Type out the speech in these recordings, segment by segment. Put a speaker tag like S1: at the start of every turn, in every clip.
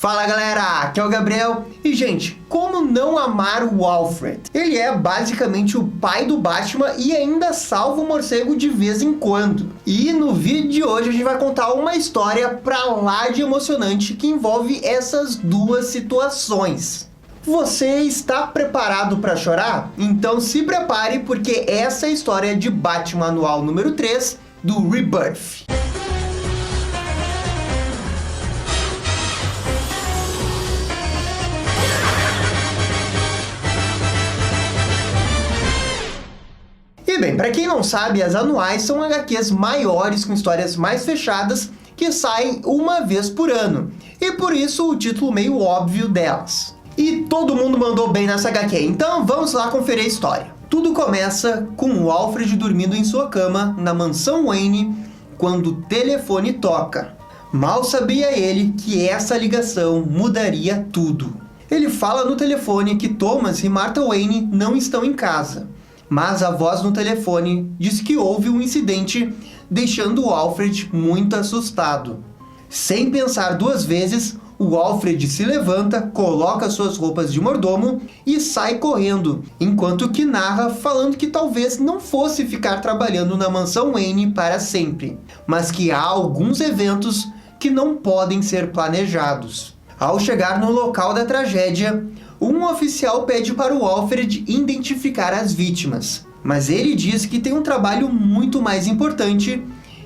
S1: Fala galera, aqui é o Gabriel e gente, como não amar o Alfred? Ele é basicamente o pai do Batman e ainda salva o morcego de vez em quando. E no vídeo de hoje a gente vai contar uma história pra lá de emocionante que envolve essas duas situações. Você está preparado para chorar? Então se prepare porque essa é a história de Batman Anual número 3 do Rebirth. E bem, para quem não sabe, as anuais são HQs maiores com histórias mais fechadas que saem uma vez por ano. E por isso o título meio óbvio delas. E todo mundo mandou bem nessa HQ, então vamos lá conferir a história. Tudo começa com o Alfred dormindo em sua cama na mansão Wayne quando o telefone toca. Mal sabia ele que essa ligação mudaria tudo. Ele fala no telefone que Thomas e Martha Wayne não estão em casa. Mas a voz no telefone diz que houve um incidente, deixando o Alfred muito assustado. Sem pensar duas vezes, o Alfred se levanta, coloca suas roupas de mordomo e sai correndo, enquanto que narra falando que talvez não fosse ficar trabalhando na mansão Wayne para sempre, mas que há alguns eventos que não podem ser planejados. Ao chegar no local da tragédia, um oficial pede para o Alfred identificar as vítimas, mas ele diz que tem um trabalho muito mais importante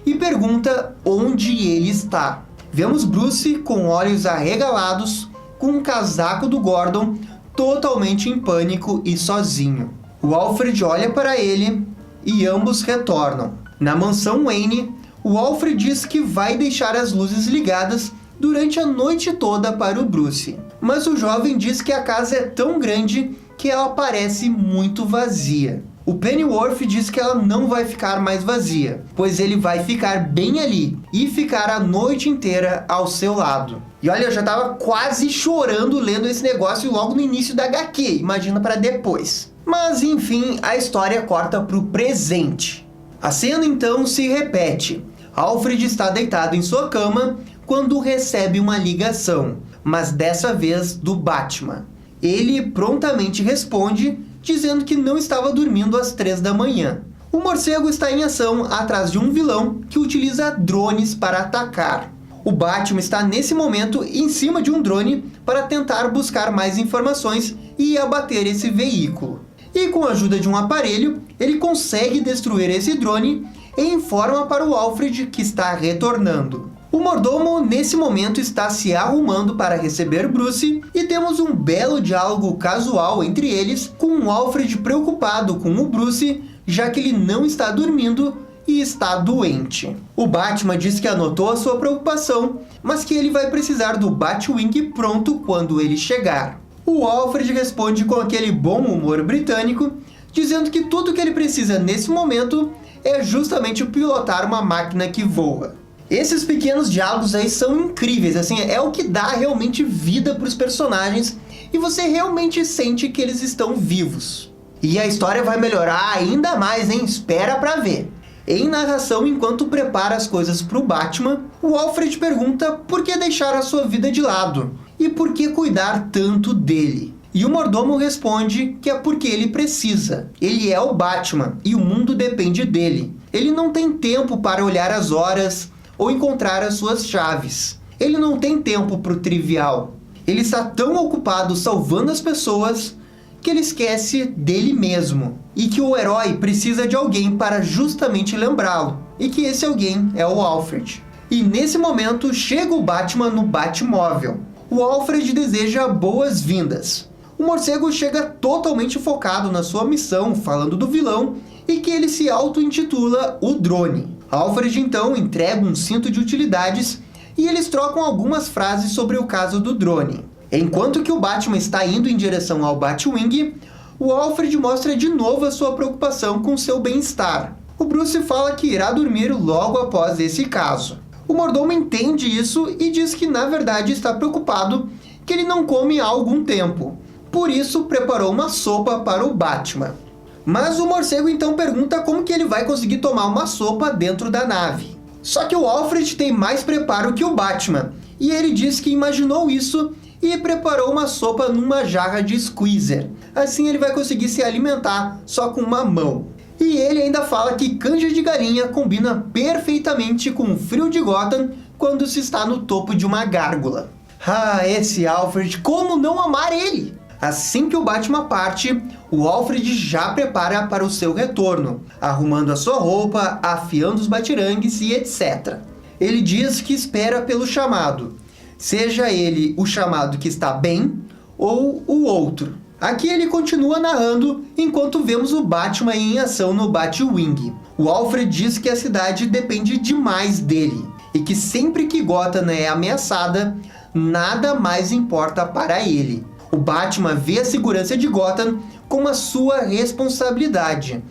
S1: e pergunta onde ele está. Vemos Bruce com olhos arregalados, com um casaco do Gordon, totalmente em pânico e sozinho. O Alfred olha para ele e ambos retornam. Na mansão Wayne, o Alfred diz que vai deixar as luzes ligadas durante a noite toda para o Bruce. Mas o jovem diz que a casa é tão grande que ela parece muito vazia. O Pennyworth diz que ela não vai ficar mais vazia, pois ele vai ficar bem ali e ficar a noite inteira ao seu lado. E olha, eu já tava quase chorando lendo esse negócio logo no início da HQ, imagina para depois. Mas enfim, a história corta para o presente. A cena então se repete. Alfred está deitado em sua cama quando recebe uma ligação, mas dessa vez do Batman. Ele prontamente responde, dizendo que não estava dormindo às 3 da manhã. O morcego está em ação atrás de um vilão que utiliza drones para atacar. O Batman está nesse momento em cima de um drone para tentar buscar mais informações e abater esse veículo. E com a ajuda de um aparelho, ele consegue destruir esse drone e informa para o Alfred que está retornando. O mordomo, nesse momento, está se arrumando para receber Bruce e temos um belo diálogo casual entre eles, com o Alfred preocupado com o Bruce, já que ele não está dormindo e está doente. O Batman diz que anotou a sua preocupação, mas que ele vai precisar do Batwing pronto quando ele chegar. O Alfred responde com aquele bom humor britânico, dizendo que tudo que ele precisa nesse momento é justamente pilotar uma máquina que voa. Esses pequenos diálogos aí são incríveis, assim, é o que dá realmente vida para os personagens e você realmente sente que eles estão vivos. E a história vai melhorar ainda mais, hein? Espera pra ver. Em narração, enquanto prepara as coisas para o Batman, o Alfred pergunta por que deixar a sua vida de lado e por que cuidar tanto dele. E o mordomo responde que é porque ele precisa. Ele é o Batman e o mundo depende dele. Ele não tem tempo para olhar as horas ou encontrar as suas chaves. Ele não tem tempo para o trivial. Ele está tão ocupado salvando as pessoas que ele esquece dele mesmo. E que o herói precisa de alguém para justamente lembrá-lo. E que esse alguém é o Alfred. E nesse momento chega o Batman no Batmóvel. O Alfred deseja boas-vindas. O morcego chega totalmente focado na sua missão, falando do vilão, e que ele se auto-intitula o Drone. Alfred então entrega um cinto de utilidades e eles trocam algumas frases sobre o caso do drone. Enquanto que o Batman está indo em direção ao Batwing, o Alfred mostra de novo a sua preocupação com seu bem-estar. O Bruce fala que irá dormir logo após esse caso. O mordomo entende isso e diz que na verdade está preocupado que ele não come há algum tempo. Por isso preparou uma sopa para o Batman. Mas o morcego então pergunta como que ele vai conseguir tomar uma sopa dentro da nave. Só que o Alfred tem mais preparo que o Batman E ele diz que imaginou isso e preparou uma sopa numa jarra de squeezer. Assim ele vai conseguir se alimentar só com uma mão. E ele ainda fala que canja de galinha combina perfeitamente com o frio de Gotham quando se está no topo de uma gárgula. Ah, esse Alfred, como não amar ele? Assim que o Batman parte, o Alfred já prepara para o seu retorno, arrumando a sua roupa, afiando os batirangues e etc. Ele diz que espera pelo chamado, seja ele o chamado que está bem ou o outro. Aqui ele continua narrando enquanto vemos o Batman em ação no Batwing. O Alfred diz que a cidade depende demais dele e que sempre que Gotham é ameaçada, nada mais importa para ele. O Batman vê a segurança de Gotham como a sua responsabilidade.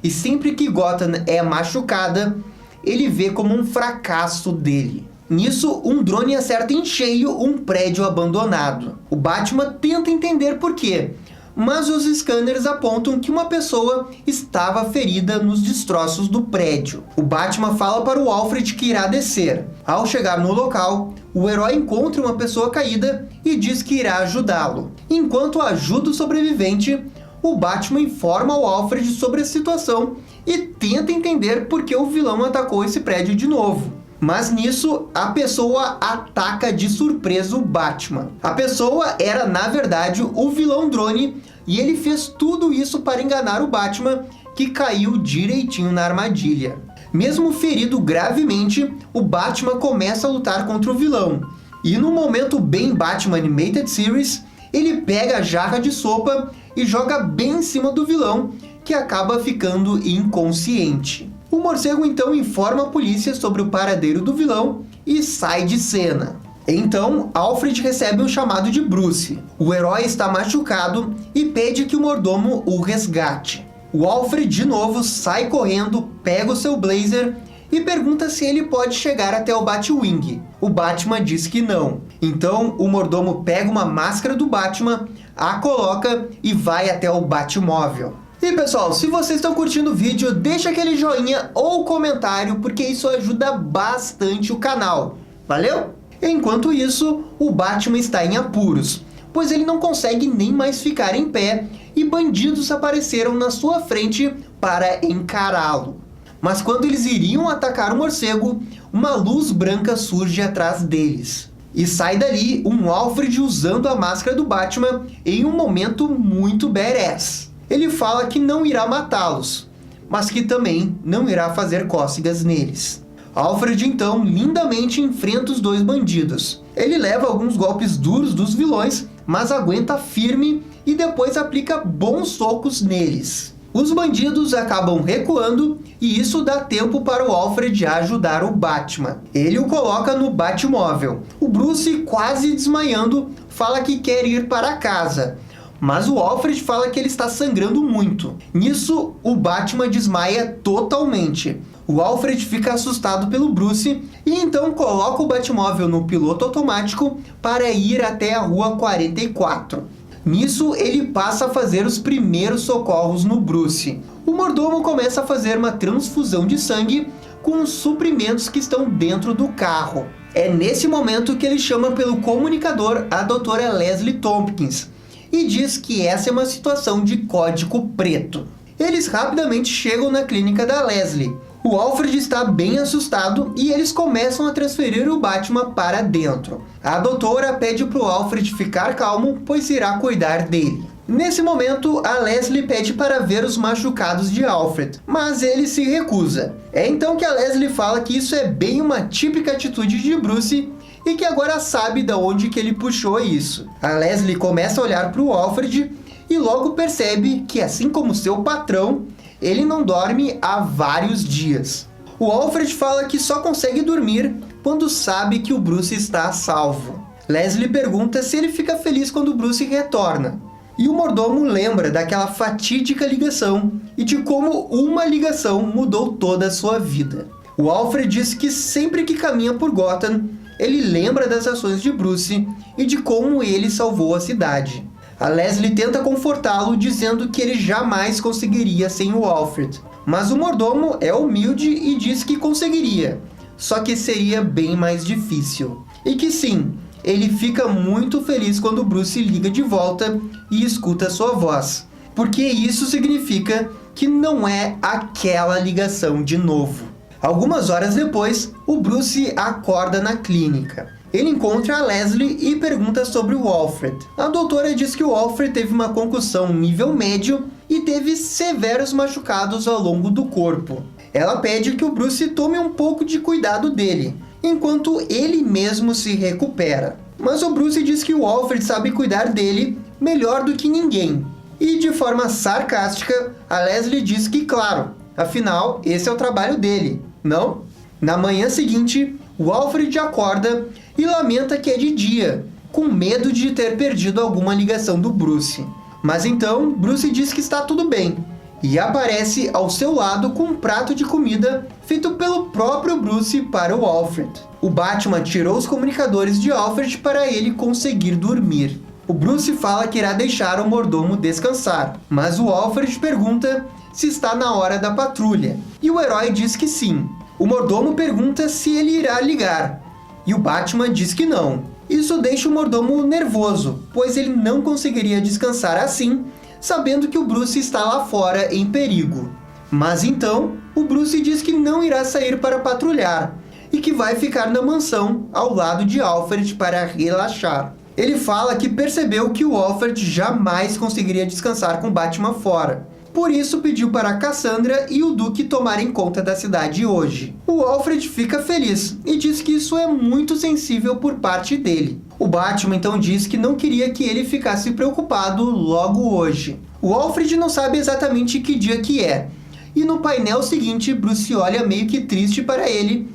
S1: E sempre que Gotham é machucada, ele vê como um fracasso dele. Nisso, um drone acerta em cheio um prédio abandonado. O Batman tenta entender por quê, mas os scanners apontam que uma pessoa estava ferida nos destroços do prédio. O Batman fala para o Alfred que irá descer. Ao chegar no local, o herói encontra uma pessoa caída e diz que irá ajudá-lo. Enquanto ajuda o sobrevivente, o Batman informa ao Alfred sobre a situação e tenta entender por que o vilão atacou esse prédio de novo. Mas nisso, a pessoa ataca de surpresa o Batman. A pessoa era, na verdade, o vilão drone e ele fez tudo isso para enganar o Batman, que caiu direitinho na armadilha. Mesmo ferido gravemente, o Batman começa a lutar contra o vilão. E no momento bem Batman Animated Series, ele pega a jarra de sopa e joga bem em cima do vilão, que acaba ficando inconsciente. O morcego então informa a polícia sobre o paradeiro do vilão e sai de cena. Então, Alfred recebe um chamado de Bruce. O herói está machucado e pede que o mordomo o resgate. O Alfred de novo sai correndo, pega o seu blazer e pergunta se ele pode chegar até o Batwing. O Batman diz que não. Então, o mordomo pega uma máscara do Batman, a coloca e vai até o Batmóvel. E pessoal, se vocês estão curtindo o vídeo, deixa aquele joinha ou comentário, porque isso ajuda bastante o canal. Valeu? Enquanto isso, o Batman está em apuros, pois ele não consegue nem mais ficar em pé e bandidos apareceram na sua frente para encará-lo. Mas quando eles iriam atacar o morcego, uma luz branca surge atrás deles. E sai dali um Alfred usando a máscara do Batman em um momento muito badass. Ele fala que não irá matá-los, mas que também não irá fazer cócegas neles. Alfred então lindamente enfrenta os dois bandidos. Ele leva alguns golpes duros dos vilões, mas aguenta firme e depois aplica bons socos neles. Os bandidos acabam recuando e isso dá tempo para o Alfred ajudar o Batman. Ele o coloca no Batmóvel. O Bruce, quase desmaiando, fala que quer ir para casa. Mas o Alfred fala que ele está sangrando muito. Nisso, o Batman desmaia totalmente. O Alfred fica assustado pelo Bruce e então coloca o Batmóvel no piloto automático para ir até a Rua 44. Nisso, ele passa a fazer os primeiros socorros no Bruce. O mordomo começa a fazer uma transfusão de sangue com os suprimentos que estão dentro do carro. É nesse momento que ele chama pelo comunicador a doutora Leslie Tompkins e diz que essa é uma situação de código preto. Eles rapidamente chegam na clínica da Leslie. O Alfred está bem assustado e eles começam a transferir o Batman para dentro. A doutora pede para o Alfred ficar calmo, pois irá cuidar dele. Nesse momento, a Leslie pede para ver os machucados de Alfred, mas ele se recusa. É então que a Leslie fala que isso é bem uma típica atitude de Bruce e que agora sabe de onde que ele puxou isso. A Leslie começa a olhar para o Alfred e logo percebe que, assim como seu patrão, ele não dorme há vários dias. O Alfred fala que só consegue dormir quando sabe que o Bruce está a salvo. Leslie pergunta se ele fica feliz quando o Bruce retorna. E o mordomo lembra daquela fatídica ligação e de como uma ligação mudou toda a sua vida. O Alfred diz que sempre que caminha por Gotham, ele lembra das ações de Bruce e de como ele salvou a cidade. A Leslie tenta confortá-lo, dizendo que ele jamais conseguiria sem o Alfred. Mas o mordomo é humilde e diz que conseguiria, só que seria bem mais difícil. e que sim, ele fica muito feliz quando o Bruce liga de volta e escuta sua voz, porque isso significa que não é aquela ligação de novo. Algumas horas depois, o Bruce acorda na clínica. Ele encontra a Leslie e pergunta sobre o Alfred. A doutora diz que o Alfred teve uma concussão nível médio e teve severos machucados ao longo do corpo. Ela pede que o Bruce tome um pouco de cuidado dele, enquanto ele mesmo se recupera. Mas o Bruce diz que o Alfred sabe cuidar dele melhor do que ninguém. E de forma sarcástica, a Leslie diz que claro, afinal, esse é o trabalho dele, não? Na manhã seguinte, o Alfred acorda e lamenta que é de dia, com medo de ter perdido alguma ligação do Bruce. Mas então, Bruce diz que está tudo bem, e aparece ao seu lado com um prato de comida feito pelo próprio Bruce para o Alfred. O Batman tirou os comunicadores de Alfred para ele conseguir dormir. O Bruce fala que irá deixar o mordomo descansar, mas o Alfred pergunta se está na hora da patrulha, e o herói diz que sim. O mordomo pergunta se ele irá ligar, e o Batman diz que não. Isso deixa o mordomo nervoso, pois ele não conseguiria descansar assim, sabendo que o Bruce está lá fora em perigo. Mas então, o Bruce diz que não irá sair para patrulhar, e que vai ficar na mansão ao lado de Alfred para relaxar. Ele fala que percebeu que o Alfred jamais conseguiria descansar com Batman fora. Por isso pediu para Cassandra e o Duque tomarem conta da cidade hoje. O Alfred fica feliz e diz que isso é muito sensível por parte dele. O Batman então diz que não queria que ele ficasse preocupado logo hoje. O Alfred não sabe exatamente que dia que é. E no painel seguinte, Bruce olha meio que triste para ele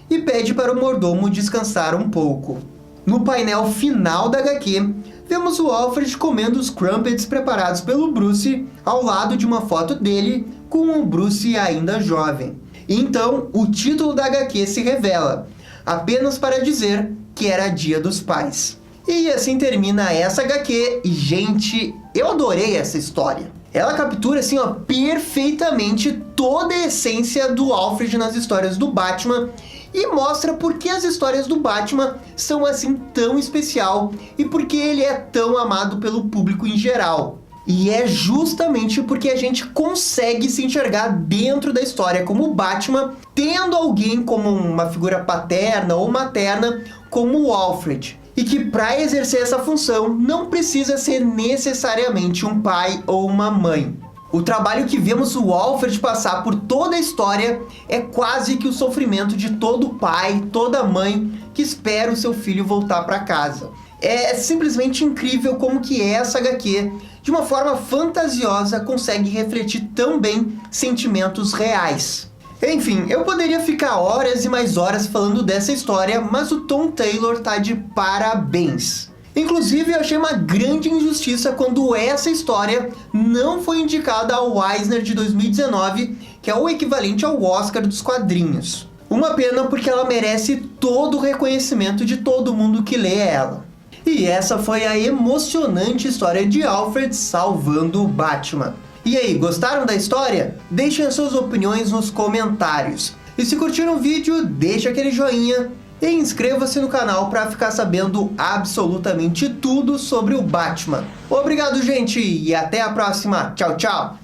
S1: e pede para o mordomo descansar um pouco. No painel final da HQ, vemos o Alfred comendo os crumpets preparados pelo Bruce ao lado de uma foto dele com o Bruce ainda jovem. E então, o título da HQ se revela, apenas para dizer que era Dia dos Pais. E assim termina essa HQ, e gente, eu adorei essa história. Ela captura assim, perfeitamente toda a essência do Alfred nas histórias do Batman e mostra por que as histórias do Batman são assim tão especial e por que ele é tão amado pelo público em geral. E é justamente porque a gente consegue se enxergar dentro da história como o Batman, tendo alguém como uma figura paterna ou materna como o Alfred. E que para exercer essa função não precisa ser necessariamente um pai ou uma mãe. O trabalho que vemos o Alfred passar por toda a história é quase que o sofrimento de todo pai, toda mãe que espera o seu filho voltar para casa. É simplesmente incrível como que essa HQ, de uma forma fantasiosa, consegue refletir tão bem sentimentos reais. Enfim, eu poderia ficar horas e mais horas falando dessa história, mas o Tom Taylor tá de parabéns. Inclusive, eu achei uma grande injustiça quando essa história não foi indicada ao Eisner de 2019, que é o equivalente ao Oscar dos quadrinhos. Uma pena porque ela merece todo o reconhecimento de todo mundo que lê ela. E essa foi a emocionante história de Alfred salvando o Batman. E aí, gostaram da história? Deixem as suas opiniões nos comentários. E se curtiram o vídeo, deixa aquele joinha e inscreva-se no canal para ficar sabendo absolutamente tudo sobre o Batman. Obrigado, gente, e até a próxima. Tchau, tchau!